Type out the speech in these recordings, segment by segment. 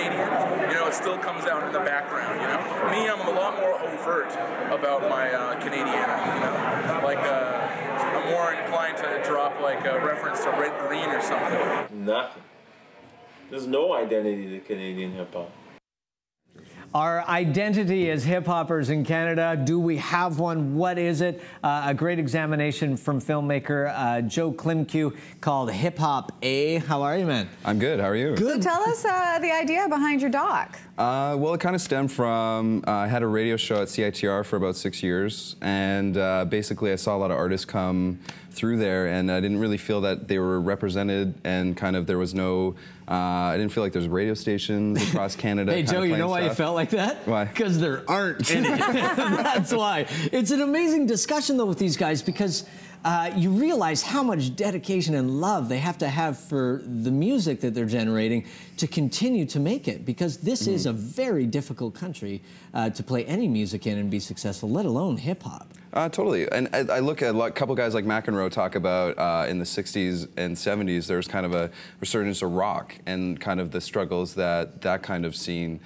Canadian, you know, it still comes out in the background, you know. Me, I'm a lot more overt about my Canadian, you know. Like, I'm more inclined to drop like a reference to red, green or something. Nothing. There's no identity to Canadian hip-hop. Our identity as hip-hoppers in Canada, do we have one? What is it? A great examination from filmmaker Joe Klymkiw called Hip Hop A. How are you, man? I'm good. How are you? Good. So tell us the idea behind your doc. Well, it kind of stemmed from, I had a radio show at CITR for about 6 years, and basically I saw a lot of artists come through there, and I didn't really feel that they were represented, and kind of there was no, I didn't feel like there's radio stations across Canada. Hey, Joe, you know why you felt like that? Why? Because there aren't any. That's why. It's an amazing discussion, though, with these guys, because you realize how much dedication and love they have to have for the music that they're generating to continue to make it, because this is a very difficult country to play any music in and be successful, let alone hip-hop. Totally, and I look at a couple guys like McEnroe talk about in the 60s and 70s, there was kind of a resurgence of rock and kind of the struggles that kind of scene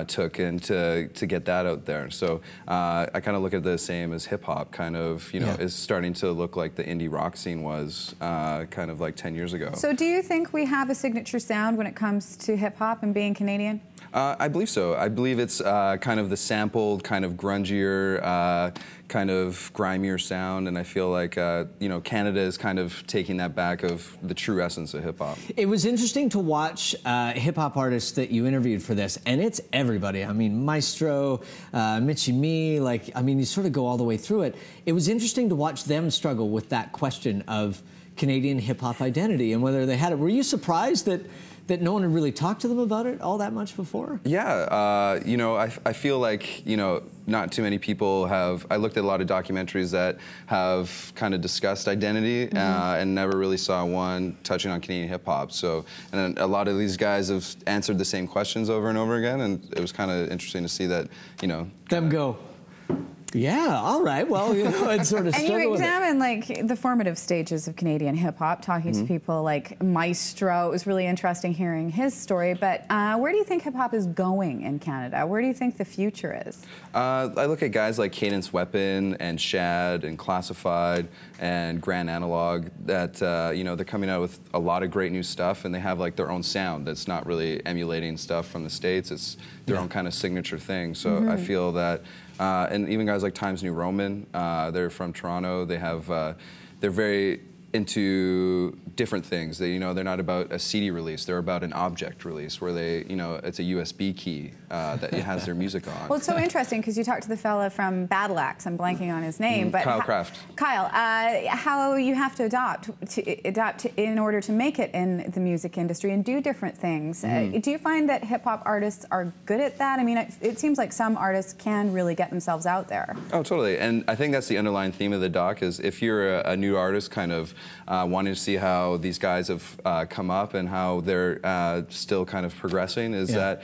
took, and to get that out there. So I kind of look at the same as hip hop, kind of, you know, is starting to look like the indie rock scene was kind of like 10 years ago. So do you think we have a signature sound when it comes to hip hop and being Canadian? I believe so. I believe it's kind of the sampled, kind of grungier, kind of grimier sound, and I feel like you know, Canada is kind of taking that back of the true essence of hip hop. It was interesting to watch hip hop artists that you interviewed for this, and it's everybody. I mean, Maestro, Mitchie Me, like, I mean, you sort of go all the way through it. It was interesting to watch them struggle with that question of Canadian hip hop identity and whether they had it. Were you surprised that no one had really talked to them about it all that much before? Yeah, you know, I feel like, you know, not too many people have. I looked at a lot of documentaries that have kind of discussed identity and never really saw one touching on Canadian hip hop. So, and a lot of these guys have answered the same questions over and over again, and it was kind of interesting to see that, you know, them go, yeah, all right, well, you know, I'd sort of struggle And you with it. examine, like, the formative stages of Canadian hip-hop, talking to people like Maestro. It was really interesting hearing his story, but where do you think hip-hop is going in Canada? Where do you think the future is? I look at guys like Cadence Weapon and Shad and Classified and Grand Analog that, you know, they're coming out with a lot of great new stuff, and they have, like, their own sound that's not really emulating stuff from the States. It's their own kind of signature thing. So I feel that, and even guys like Times New Roman, they're from Toronto. They have, they're very into different things. They, you know, they're not about a CD release. They're about an object release where they, you know, it's a USB key that it has their music on. Well, it's so interesting because you talked to the fella from Battle Axe. I'm blanking on his name, but Kyle Kraft. Kyle, how you have to adapt in order to make it in the music industry and do different things. Do you find that hip hop artists are good at that? I mean, it seems like some artists can really get themselves out there. Oh, totally. And I think that's the underlying theme of the doc is if you're a new artist, kind of wanting to see how these guys have come up and how they're still kind of progressing, is that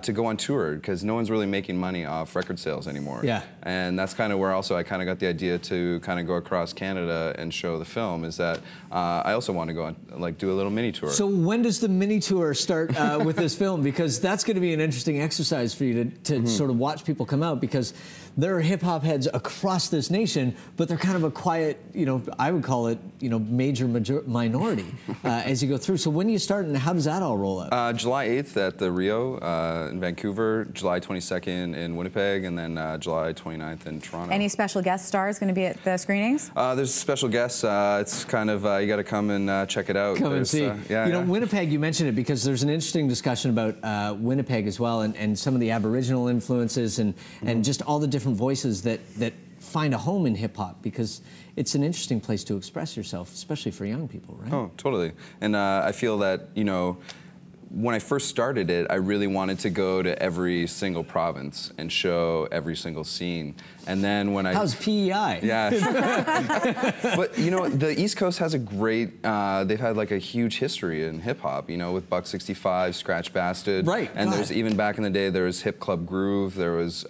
to go on tour, because no one's really making money off record sales anymore. Yeah. And that's kind of where also I kind of got the idea to kind of go across Canada and show the film, is that I also want to go on, like, do a little mini tour. So when does the mini tour start with this film? Because that's going to be an interesting exercise for you to sort of watch people come out, because there are hip-hop heads across this nation, but they're kind of a quiet, you know, I would call it, you know, major minority as you go through. So when do you start, and how does that all roll out? July 8th at the Rio in Vancouver, July 22nd in Winnipeg, and then July 29th in Toronto. Any special guest stars going to be at the screenings? There's special guests. It's kind of, you got to come and check it out. Come and see. Yeah, you know, Winnipeg, you mentioned it because there's an interesting discussion about Winnipeg as well, and some of the Aboriginal influences and just all the different voices that find a home in hip-hop, because it's an interesting place to express yourself, especially for young people, right? Oh, totally. And I feel that, you know, when I first started it, I really wanted to go to every single province and show every single scene. And then when I... How's PEI? Yeah. But, you know, the East Coast has a great... they've had, like, a huge history in hip-hop, you know, with Buck 65, Scratch Bastard. Right. And there's, even back in the day, there was Hip Club Groove, there was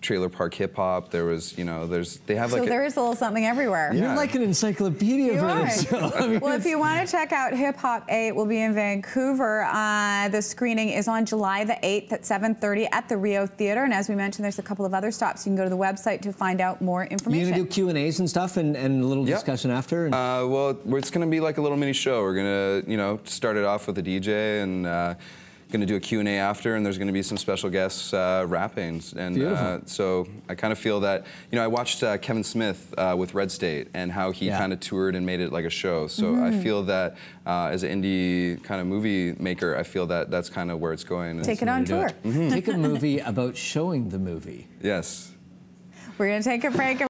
Trailer Park Hip-Hop, there was, you know, they have, like... So there is a little something everywhere. You're like an encyclopedia for this. I mean, well, if you want to check out Hip Hop A, it will be in Vancouver The screening is on July the 8th at 7:30 at the Rio Theatre. And as we mentioned, there's a couple of other stops. You can go to the website to find out more information. You're going to do Q&As and stuff and a little discussion after? Well, it's going to be like a little mini show. We're going to, you know, start it off with a DJ and going to do a Q&A after, and there's going to be some special guests rapping. And so I kind of feel that, you know, I watched Kevin Smith with Red State and how he kind of toured and made it like a show. So I feel that as an indie kind of movie maker, I feel that that's kind of where it's going. Take it on tour. Take a movie about showing the movie. Yes. We're going to take a break.